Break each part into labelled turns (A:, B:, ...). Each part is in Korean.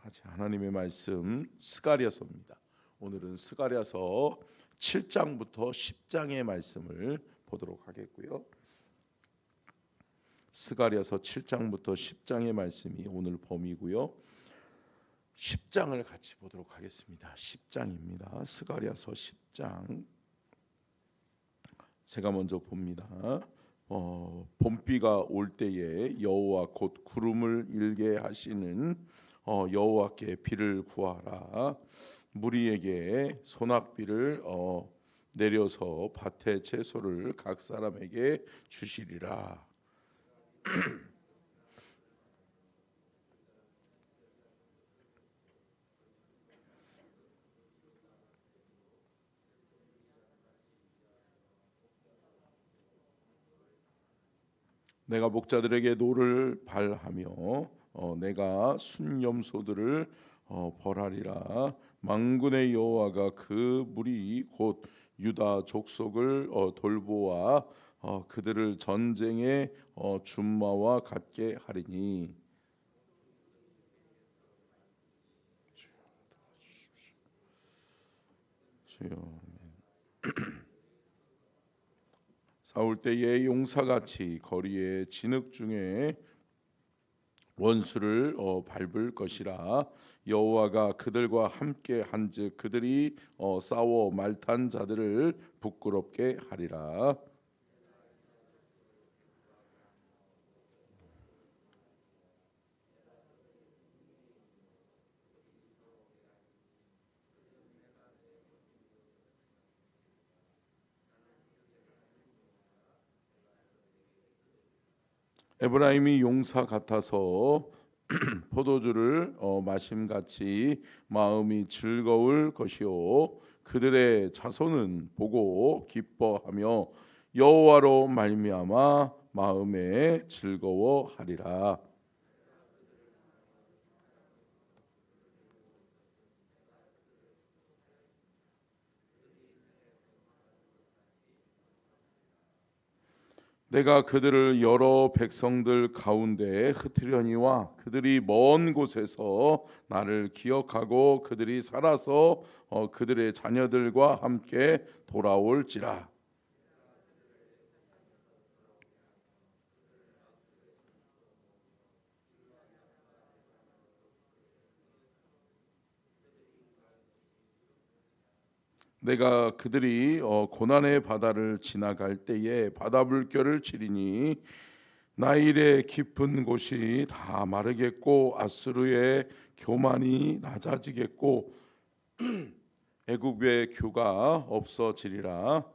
A: 하나님의 말씀 스가랴서입니다. 오늘은 스가랴서 7장부터 10장의 말씀을 보도록 하겠고요. 스가랴서 7장부터 10장의 말씀이 오늘 범위고요. 10장을 같이 보도록 하겠습니다. 10장입니다. 스가랴서 10장. 제가 먼저 봅니다. 봄비가 올 때에 여호와 곧 구름을 일게 하시는 여호와께 비를 구하라. 무리에게 소낙비를 내려서 밭의 채소를 각 사람에게 주시리라. 내가 목자들에게 노를 발하며 내가 순염소들을 벌하리라. 만군의 여호와가 그 무리 곧 유다 족속을 돌보아 그들을 전쟁의 준마와 같게 하리니. 싸울 때에 용사같이 거리의 진흙 중에 원수를 밟을 것이라. 여호와가 그들과 함께 한즉 그들이 싸워 말탄 자들을 부끄럽게 하리라. 에브라임이 용사 같아서 포도주를 마심같이 마음이 즐거울 것이요 그들의 자손은 보고 기뻐하며 여호와로 말미암아 마음에 즐거워하리라. 내가 그들을 여러 백성들 가운데 흩으려니와 그들이 먼 곳에서 나를 기억하고 그들이 살아서 그들의 자녀들과 함께 돌아올지라. 내가 그들이 고난의 바다를 지나갈 때에 바다 물결을 치리니 나일의 깊은 곳이 다 마르겠고 아수르의 교만이 낮아지겠고 애굽의 규가 없어지리라.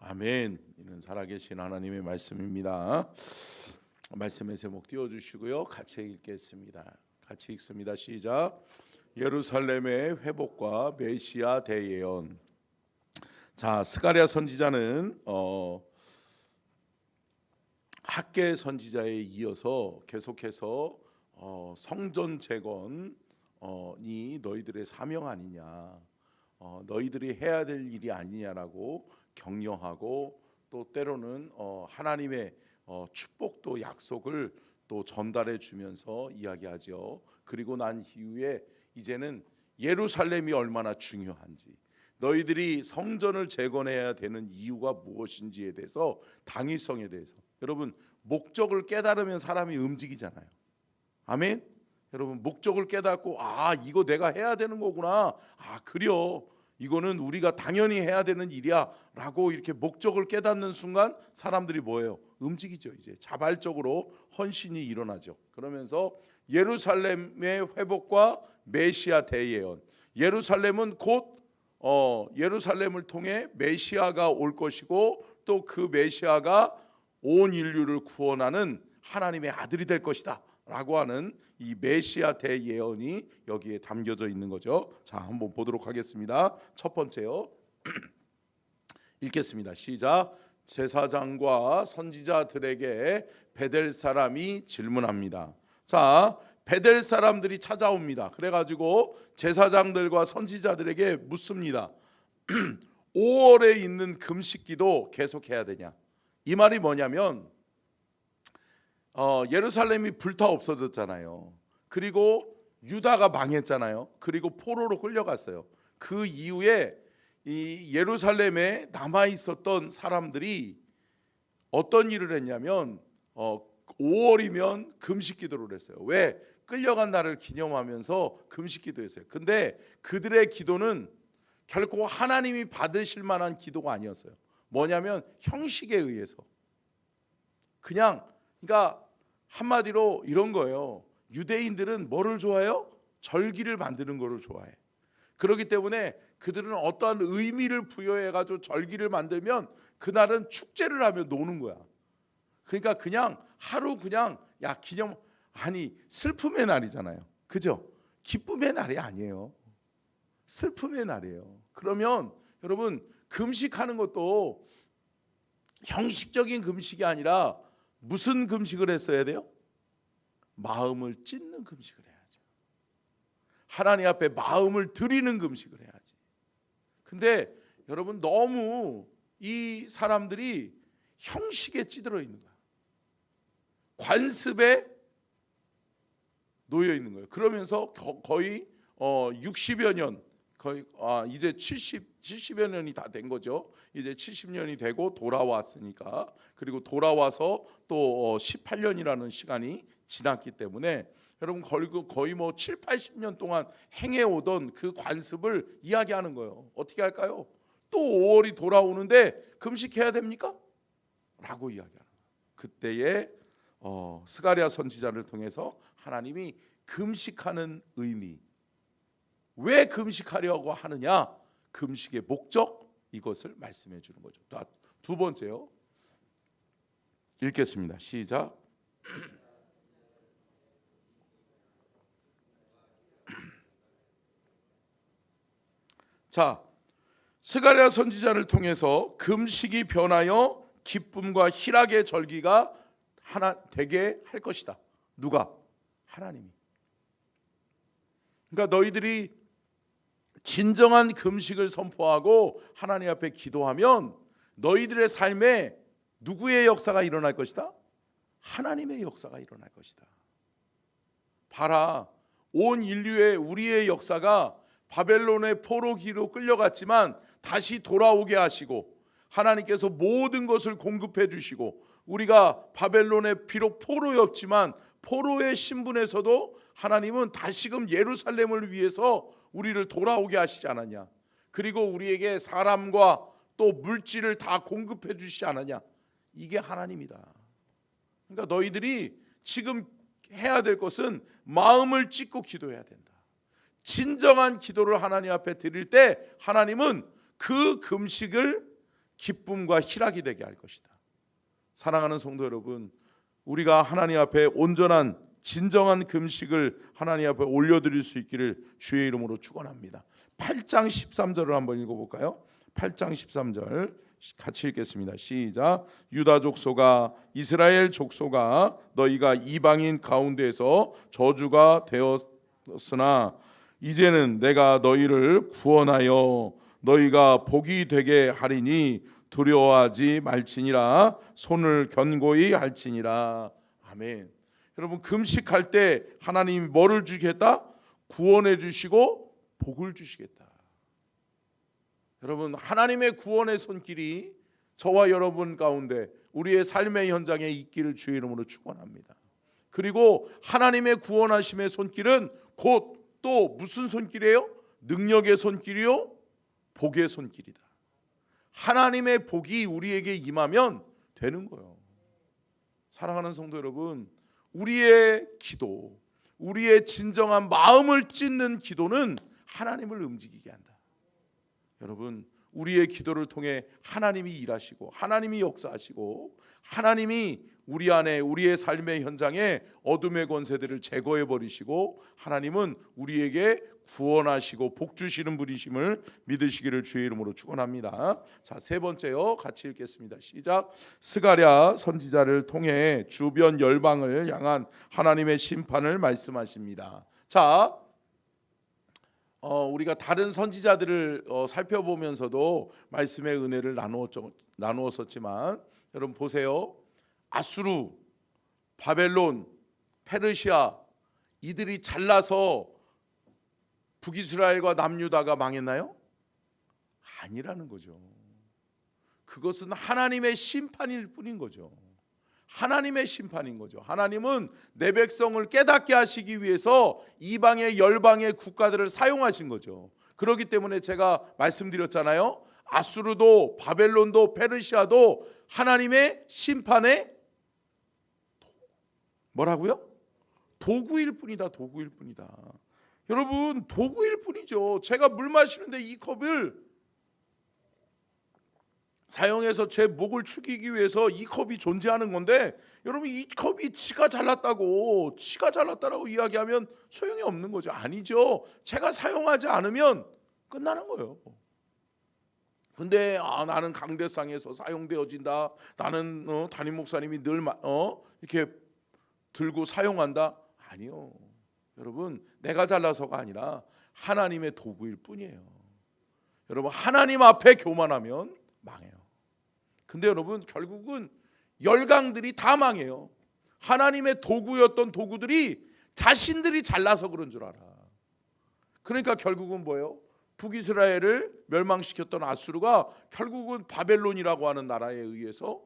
A: 아멘. 이는 살아계신 하나님의 말씀입니다. 말씀의 제목 띄워주시고요. 같이 읽겠습니다. 같이 읽습니다. 시작. 예루살렘의 회복과 메시아 대예언. 자, 스가랴 선지자는 학개 선지자에 이어서 계속해서 성전 재건이 너희들의 사명 아니냐, 너희들이 해야 될 일이 아니냐라고 격려하고 또 때로는 하나님의 축복도 약속을 또 전달해 주면서 이야기하죠. 그리고 난 이후에 이제는 예루살렘이 얼마나 중요한지, 너희들이 성전을 재건해야 되는 이유가 무엇인지에 대해서, 당위성에 대해서. 여러분, 목적을 깨달으면 사람이 움직이잖아요. 아멘. 여러분, 목적을 깨닫고 이거 내가 해야 되는 거구나, 그래요, 이거는 우리가 당연히 해야 되는 일이야 라고 이렇게 목적을 깨닫는 순간 사람들이 뭐예요? 움직이죠. 이제 자발적으로 헌신이 일어나죠. 그러면서 예루살렘의 회복과 메시아 대예언. 예루살렘은 곧 예루살렘을 통해 메시아가 올 것이고 또 그 메시아가 온 인류를 구원하는 하나님의 아들이 될 것이다 라고 하는 이 메시아 대예언이 여기에 담겨져 있는 거죠. 자, 한번 보도록 하겠습니다. 첫 번째요. 읽겠습니다. 시작. 제사장과 선지자들에게 베델 사람이 질문합니다. 자, 베델 사람들이 찾아옵니다. 그래가지고 제사장들과 선지자들에게 묻습니다. 5월에 있는 금식기도 계속해야 되냐? 이 말이 뭐냐면 예루살렘이 불타 없어졌잖아요. 그리고 유다가 망했잖아요. 그리고 포로로 끌려갔어요. 그 이후에 이 예루살렘에 남아 있었던 사람들이 어떤 일을 했냐면 5월이면 금식기도를 했어요. 왜? 끌려간 날을 기념하면서 금식기도 했어요. 근데 그들의 기도는 결코 하나님이 받으실 만한 기도가 아니었어요. 뭐냐면 형식에 의해서 그러니까 한마디로 이런 거예요. 유대인들은 뭐를 좋아해요? 절기를 만드는 거를 좋아해. 그렇기 때문에 그들은 어떠한 의미를 부여해가지고 절기를 만들면 그날은 축제를 하며 노는 거야. 그러니까 그냥 하루 기념, 아니 슬픔의 날이잖아요. 그죠? 기쁨의 날이 아니에요. 슬픔의 날이에요. 그러면 여러분 금식하는 것도 형식적인 금식이 아니라 무슨 금식을 했어야 돼요? 마음을 찢는 금식을 해야죠. 하나님 앞에 마음을 드리는 금식을 해야지. 근데 여러분 너무 이 사람들이 형식에 찌들어 있는 거야. 관습에 놓여 있는 거예요. 그러면서 거의 60여 년, 거의 이제 70여 년이 다 된 거죠. 이제 70년이 되고 돌아왔으니까, 그리고 돌아와서 또 18년이라는 시간이 지났기 때문에 여러분 거의 뭐 7, 80년 동안 행해오던 그 관습을 이야기하는 거예요. 어떻게 할까요? 또 5월이 돌아오는데 금식해야 됩니까? 라고 이야기하는 거예요. 그때에 스가랴 선지자를 통해서 하나님이 금식하는 의미, 왜 금식하려고 하느냐, 금식의 목적, 이것을 말씀해 주는 거죠. 두 번째요, 읽겠습니다. 시작. 자, 스가랴 선지자를 통해서 금식이 변하여 기쁨과 희락의 절기가 하나 되게 할 것이다. 누가? 하나님이. 그러니까 너희들이 진정한 금식을 선포하고 하나님 앞에 기도하면 너희들의 삶에 누구의 역사가 일어날 것이다? 하나님의 역사가 일어날 것이다. 봐라, 온 인류의 우리의 역사가 바벨론의 포로기로 끌려갔지만 다시 돌아오게 하시고 하나님께서 모든 것을 공급해 주시고 우리가 바벨론의 비록 포로였지만 포로의 신분에서도 하나님은 다시금 예루살렘을 위해서 우리를 돌아오게 하시지 않았냐. 그리고 우리에게 사람과 또 물질을 다 공급해 주시지 않았냐. 이게 하나님이다. 그러니까 너희들이 지금 해야 될 것은 마음을 찢고 기도해야 된다. 진정한 기도를 하나님 앞에 드릴 때 하나님은 그 금식을 기쁨과 희락이 되게 할 것이다. 사랑하는 성도 여러분, 우리가 하나님 앞에 온전한 진정한 금식을 하나님 앞에 올려드릴 수 있기를 주의 이름으로 축원합니다. 8장 13절을 한번 읽어볼까요? 8장 13절 같이 읽겠습니다. 시작. 유다 족속아, 이스라엘 족속아, 너희가 이방인 가운데서 저주가 되었으나 이제는 내가 너희를 구원하여 너희가 복이 되게 하리니 두려워하지 말지니라. 손을 견고히 할지니라. 아멘. 여러분, 금식할 때 하나님이 뭐를 주겠다? 구원해 주시고 복을 주시겠다. 여러분, 하나님의 구원의 손길이 저와 여러분 가운데 우리의 삶의 현장에 있기를 주의 이름으로 축원합니다. 그리고 하나님의 구원하심의 손길은 곧 또 무슨 손길이에요? 능력의 손길이요, 복의 손길이다. 하나님의 복이 우리에게 임하면 되는 거예요. 사랑하는 성도 여러분, 우리의 기도, 우리의 진정한 마음을 찢는 기도는 하나님을 움직이게 한다. 여러분, 우리의 기도를 통해 하나님이 일하시고 하나님이 역사하시고 하나님이 우리 안에 우리의 삶의 현장에 어둠의 권세들을 제거해 버리시고 하나님은 우리에게 구원하시고 복 주시는 분이심을 믿으시기를 주의 이름으로 축원합니다. 자, 세 번째요, 같이 읽겠습니다. 시작. 스가랴 선지자를 통해 주변 열방을 향한 하나님의 심판을 말씀하십니다. 자, 우리가 다른 선지자들을 살펴보면서도 말씀의 은혜를 나누었었지만 여러분 보세요. 아수르, 바벨론, 페르시아 이들이 잘나서 북이스라엘과 남유다가 망했나요? 아니라는 거죠. 그것은 하나님의 심판일 뿐인 거죠. 하나님의 심판인 거죠. 하나님은 내 백성을 깨닫게 하시기 위해서 이방의 열방의 국가들을 사용하신 거죠. 그렇기 때문에 제가 말씀드렸잖아요. 아수르도 바벨론도 페르시아도 하나님의 심판의 뭐라고요? 도구일 뿐이다. 도구일 뿐이다. 여러분 도구일 뿐이죠. 제가 물 마시는데 이 컵을 사용해서 제 목을 축이기 위해서 이 컵이 존재하는 건데 여러분 이 컵이 지가 잘났다고 이야기하면 소용이 없는 거죠. 아니죠. 제가 사용하지 않으면 끝나는 거예요. 근데 나는 강대상에서 사용되어진다. 나는 담임 목사님이 늘 이렇게 들고 사용한다. 아니요. 여러분 내가 잘나서가 아니라 하나님의 도구일 뿐이에요. 여러분 하나님 앞에 교만하면 망해요. 근데 여러분 결국은 열강들이 다 망해요. 하나님의 도구였던 도구들이 자신들이 잘나서 그런 줄 알아. 그러니까 결국은 뭐예요? 북이스라엘을 멸망시켰던 아수르가 결국은 바벨론이라고 하는 나라에 의해서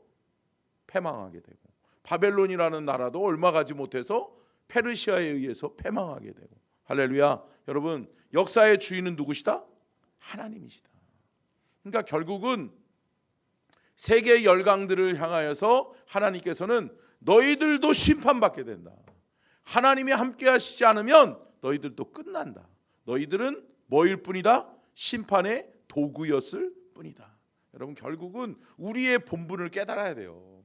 A: 패망하게 되고, 바벨론이라는 나라도 얼마 가지 못해서 페르시아에 의해서 패망하게 되고. 할렐루야. 여러분 역사의 주인은 누구시다? 하나님이시다. 그러니까 결국은 세계 열강들을 향하여서 하나님께서는 너희들도 심판받게 된다. 하나님이 함께 하시지 않으면 너희들도 끝난다. 너희들은 뭐일 뿐이다? 심판의 도구였을 뿐이다. 여러분 결국은 우리의 본분을 깨달아야 돼요.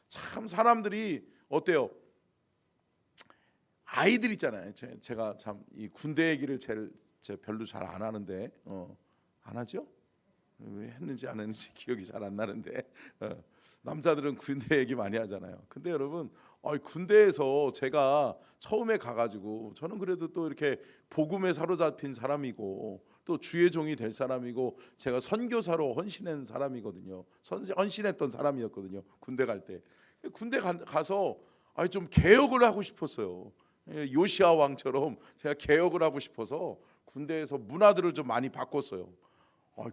A: 참 사람들이 어때요? 아이들 있잖아요. 제가 참 이 군대 얘기를 별로 잘 안 하는데 안 하죠? 왜 했는지 안 했는지 기억이 잘 안 나는데 남자들은 군대 얘기 많이 하잖아요. 근데 여러분 군대에서 제가 처음에 가가지고 저는 그래도 또 이렇게 복음에 사로잡힌 사람이고 또 주의 종이 될 사람이고 제가 선교사로 헌신한 사람이거든요. 헌신했던 사람이었거든요. 군대 갈 때. 군대 가서 좀 개혁을 하고 싶었어요. 요시아 왕처럼 제가 개혁을 하고 싶어서 군대에서 문화들을 좀 많이 바꿨어요.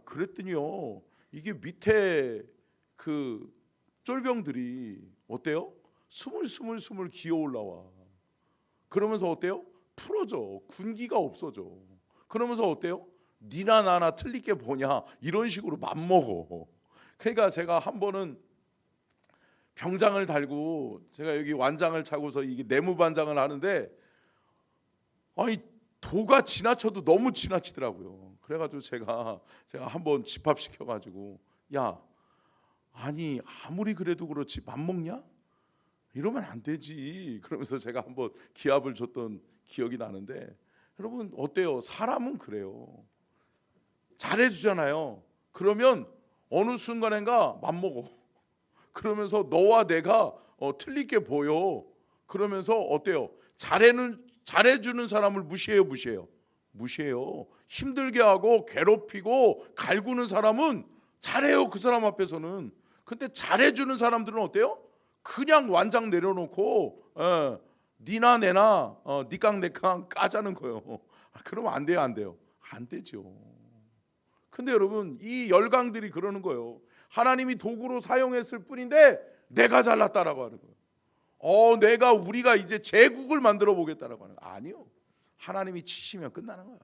A: 그랬더니요 이게 밑에 그 쫄병들이 어때요? 스물스물 기어 올라와. 그러면서 어때요? 풀어져. 군기가 없어져. 그러면서 어때요? 니나 나나 틀릴 게 뭐냐 이런 식으로 맘먹어. 그러니까 제가 한 번은 병장을 달고 제가 여기 완장을 차고서 이게 내무반장을 하는데 도가 지나쳐도 너무 지나치더라고요. 그래가지고 제가 한번 집합시켜가지고 아니 아무리 그래도 그렇지 맘먹냐? 이러면 안 되지. 그러면서 제가 한번 기합을 줬던 기억이 나는데 여러분 어때요? 사람은 그래요. 잘해주잖아요. 그러면 어느 순간인가 맘먹어. 그러면서 너와 내가 틀릴 게 보여. 그러면서 어때요? 잘해주는 사람을 무시해요. 힘들게 하고 괴롭히고 갈구는 사람은 잘해요. 그 사람 앞에서는. 근데 잘해주는 사람들은 어때요? 그냥 완장 내려놓고 니나 내나 니깡 내깡 까자는 거예요. 그러면 안 돼요. 안 되죠. 근데 여러분 이 열강들이 그러는 거예요. 하나님이 도구로 사용했을 뿐인데 내가 잘났다라고 하는 거예요. 우리가 이제 제국을 만들어 보겠다라고 하는 거예요. 아니요. 하나님이 치시면 끝나는 거예요.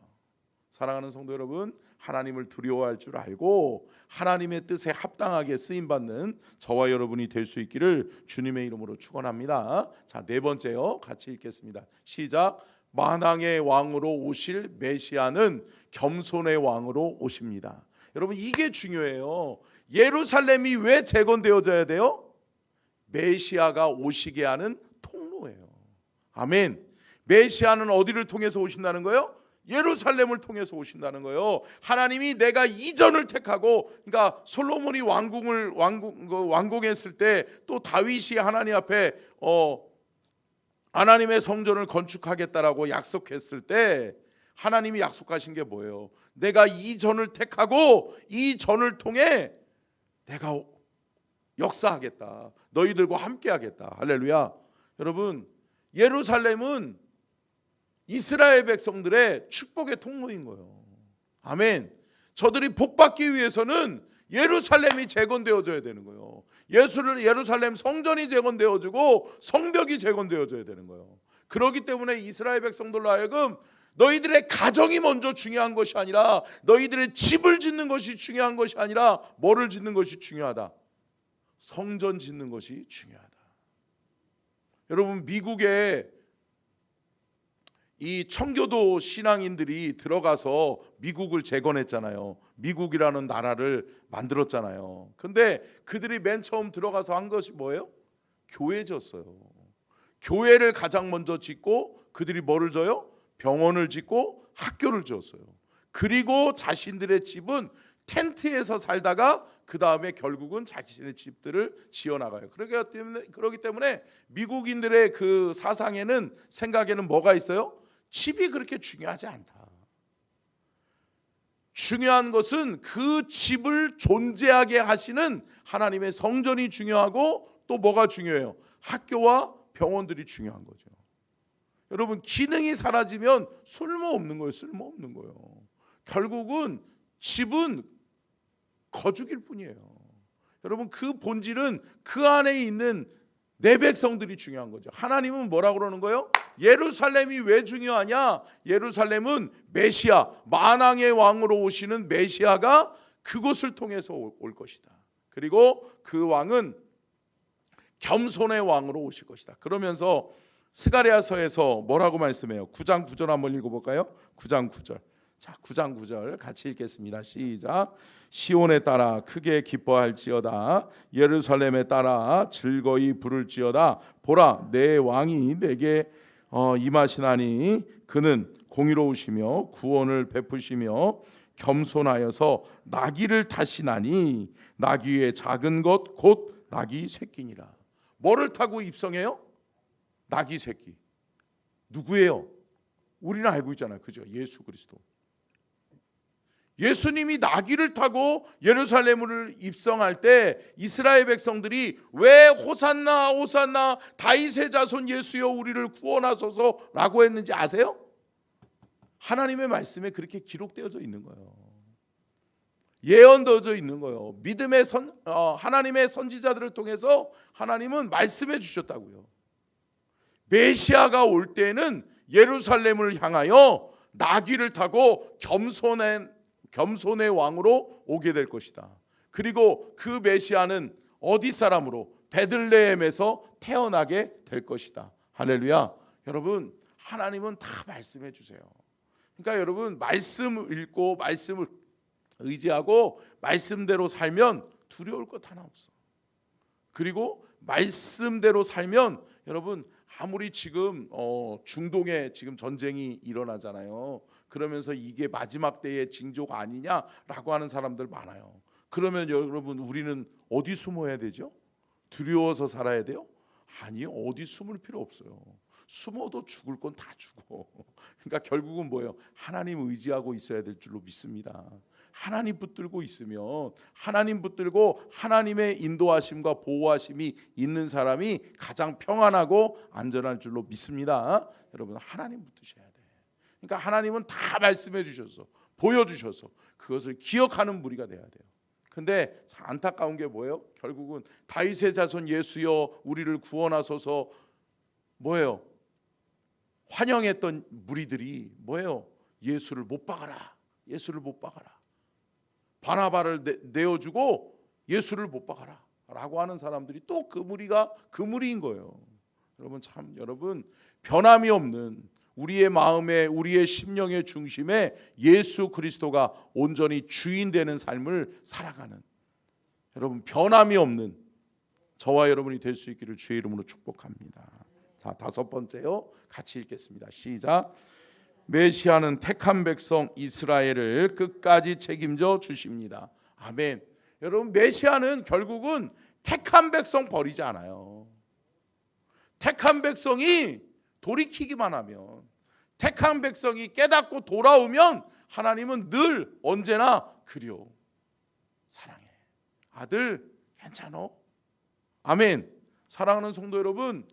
A: 사랑하는 성도 여러분, 하나님을 두려워할 줄 알고 하나님의 뜻에 합당하게 쓰임받는 저와 여러분이 될 수 있기를 주님의 이름으로 축원합니다. 자, 네 번째요. 같이 읽겠습니다. 시작. 만왕의 왕으로 오실 메시아는 겸손의 왕으로 오십니다. 여러분 이게 중요해요. 예루살렘이 왜 재건되어져야 돼요? 메시아가 오시게 하는 통로예요. 아멘. 메시아는 어디를 통해서 오신다는 거예요? 예루살렘을 통해서 오신다는 거예요. 하나님이 내가 이전을 택하고, 그러니까 솔로몬이 왕궁했을 때 또 다윗이 하나님 앞에 하나님의 성전을 건축하겠다라고 약속했을 때 하나님이 약속하신 게 뭐예요? 내가 이 전을 택하고 이 전을 통해 내가 역사하겠다. 너희들과 함께 하겠다. 할렐루야. 여러분, 예루살렘은 이스라엘 백성들의 축복의 통로인 거예요. 아멘. 저들이 복받기 위해서는 예루살렘이 재건되어져야 되는 거예요. 예루살렘 성전이 재건되어지고 성벽이 재건되어져야 되는 거예요. 그렇기 때문에 이스라엘 백성들로 하여금 너희들의 가정이 먼저 중요한 것이 아니라, 너희들의 집을 짓는 것이 중요한 것이 아니라 뭐를 짓는 것이 중요하다? 성전 짓는 것이 중요하다. 여러분, 미국에 이 청교도 신앙인들이 들어가서 미국을 재건했잖아요. 미국이라는 나라를 만들었잖아요. 근데 그들이 맨 처음 들어가서 한 것이 뭐예요? 교회 졌어요. 교회를 가장 먼저 짓고 그들이 뭐를 져요? 병원을 짓고 학교를 지었어요. 그리고 자신들의 집은 텐트에서 살다가 그 다음에 결국은 자신의 집들을 지어나가요. 그렇기 때문에 미국인들의 그 사상에는, 생각에는 뭐가 있어요? 집이 그렇게 중요하지 않다. 중요한 것은 그 집을 존재하게 하시는 하나님의 성전이 중요하고, 또 뭐가 중요해요? 학교와 병원들이 중요한 거죠. 여러분, 기능이 사라지면 쓸모없는 거예요. 쓸모없는 거예요. 결국은 집은 거죽일 뿐이에요. 여러분, 그 본질은 그 안에 있는 내 백성들이 중요한 거죠. 하나님은 뭐라고 그러는 거예요? 예루살렘이 왜 중요하냐? 예루살렘은 메시아, 만왕의 왕으로 오시는 메시아가 그곳을 통해서 올 것이다. 그리고 그 왕은 겸손의 왕으로 오실 것이다. 그러면서 스가랴서에서 뭐라고 말씀해요? 9장 9절 한번 읽어볼까요? 9장 9절. 자, 9장 9절 같이 읽겠습니다. 시작. 시온에 따라 크게 기뻐할지어다. 예루살렘에 따라 즐거이 부를지어다. 보라, 내 왕이 내게 임하시나니 그는 공의로우시며 구원을 베푸시며 겸손하여서 나귀를 타시나니 나귀의 작은 것 곧 나귀 새끼니라. 뭐를 타고 입성해요? 나귀 새끼. 누구예요? 우리는 알고 있잖아요. 그죠? 예수 그리스도. 예수님이 나귀를 타고 예루살렘을 입성할 때 이스라엘 백성들이 왜 호산나 호산나 다윗의 자손 예수여 우리를 구원하소서라고 했는지 아세요? 하나님의 말씀에 그렇게 기록되어져 있는 거예요. 예언되어져 있는 거예요. 믿음의 하나님의 선지자들을 통해서 하나님은 말씀해 주셨다고요. 메시아가 올 때는 예루살렘을 향하여 나귀를 타고 겸손의 왕으로 오게 될 것이다. 그리고 그 메시아는 어디 사람으로? 베들레헴에서 태어나게 될 것이다. 할렐루야. 여러분, 하나님은 다 말씀해 주세요. 그러니까 여러분, 말씀을 읽고 말씀을 의지하고 말씀대로 살면 두려울 것 하나 없어. 그리고 말씀대로 살면 여러분, 아무리 지금 중동에 지금 전쟁이 일어나잖아요. 그러면서 이게 마지막 때의 징조가 아니냐라고 하는 사람들 많아요. 그러면 여러분, 우리는 어디 숨어야 되죠? 두려워서 살아야 돼요? 아니요, 어디 숨을 필요 없어요. 숨어도 죽을 건 다 죽어. 그러니까 결국은 뭐예요? 하나님 의지하고 있어야 될 줄로 믿습니다. 하나님 붙들고 있으면, 하나님 붙들고 하나님의 인도하심과 보호하심이 있는 사람이 가장 평안하고 안전할 줄로 믿습니다. 여러분, 하나님 붙드셔야 돼. 그러니까 하나님은 다 말씀해 주셔서, 보여주셔서 그것을 기억하는 무리가 돼야 돼요. 근데 안타까운 게 뭐예요? 결국은 다윗의 자손 예수여 우리를 구원하소서 뭐예요? 환영했던 무리들이 뭐예요? 예수를 못 박아라. 예수를 못 박아라. 바나바를 내어주고 예수를 못 박아라 라고 하는 사람들이 또 그 무리가 그 무리인 거예요. 여러분 변함이 없는 우리의 마음에, 우리의 심령의 중심에 예수 그리스도가 온전히 주인 되는 삶을 살아가는, 여러분 변함이 없는 저와 여러분이 될 수 있기를 주의 이름으로 축복합니다. 자, 다섯 번째요. 같이 읽겠습니다. 시작. 메시아는 택한 백성 이스라엘을 끝까지 책임져 주십니다. 아멘. 여러분, 메시아는 결국은 택한 백성 버리지 않아요. 택한 백성이 돌이키기만 하면, 택한 백성이 깨닫고 돌아오면 하나님은 늘 언제나 그리워 사랑해. 아들 괜찮어? 아멘. 사랑하는 성도 여러분,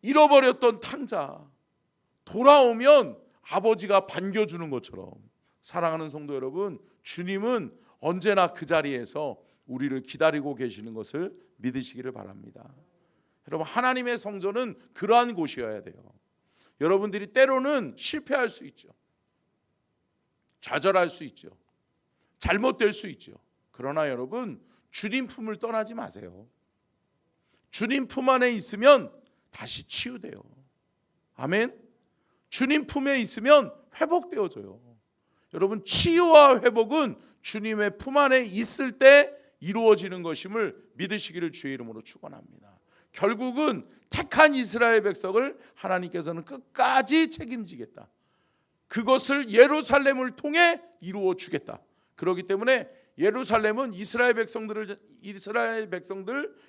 A: 잃어버렸던 탕자 돌아오면 아버지가 반겨주는 것처럼, 사랑하는 성도 여러분, 주님은 언제나 그 자리에서 우리를 기다리고 계시는 것을 믿으시기를 바랍니다. 여러분, 하나님의 성전은 그러한 곳이어야 돼요. 여러분들이 때로는 실패할 수 있죠. 좌절할 수 있죠. 잘못될 수 있죠. 그러나 여러분, 주님 품을 떠나지 마세요. 주님 품 안에 있으면 다시 치유돼요. 아멘. 주님 품에 있으면 회복되어져요. 여러분, 치유와 회복은 주님의 품 안에 있을 때 이루어지는 것임을 믿으시기를 주의 이름으로 축원합니다. 결국은 택한 이스라엘 백성을 하나님께서는 끝까지 책임지겠다. 그것을 예루살렘을 통해 이루어 주겠다. 그렇기 때문에 예루살렘은 이스라엘 백성들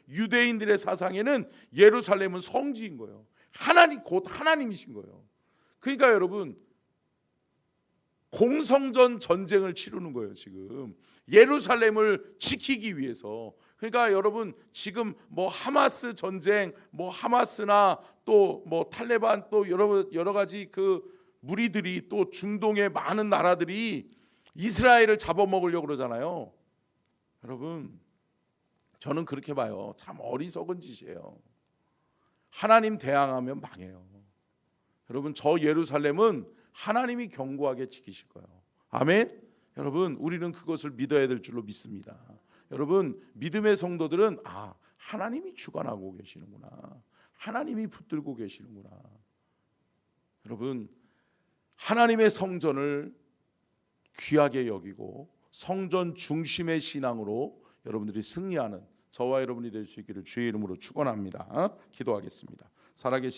A: 유대인들의 사상에는 예루살렘은 성지인 거예요. 하나님, 곧 하나님이신 거예요. 그러니까 여러분, 공성전 전쟁을 치르는 거예요. 지금 예루살렘을 지키기 위해서. 그러니까 여러분, 지금 뭐 하마스 전쟁, 뭐 하마스나 또 뭐 탈레반, 또 여러 가지 그 무리들이, 또 중동의 많은 나라들이 이스라엘을 잡아먹으려고 그러잖아요. 여러분, 저는 그렇게 봐요. 참 어리석은 짓이에요. 하나님 대항하면 망해요. 여러분, 저 예루살렘은 하나님이 견고하게 지키실 거예요. 아멘. 여러분, 우리는 그것을 믿어야 될 줄로 믿습니다. 여러분, 믿음의 성도들은 하나님이 주관하고 계시는구나, 하나님이 붙들고 계시는구나. 여러분, 하나님의 성전을 귀하게 여기고 성전 중심의 신앙으로 여러분들이 승리하는 저와 여러분이 될 수 있기를 주의 이름으로 축원합니다. 기도하겠습니다. 살아계신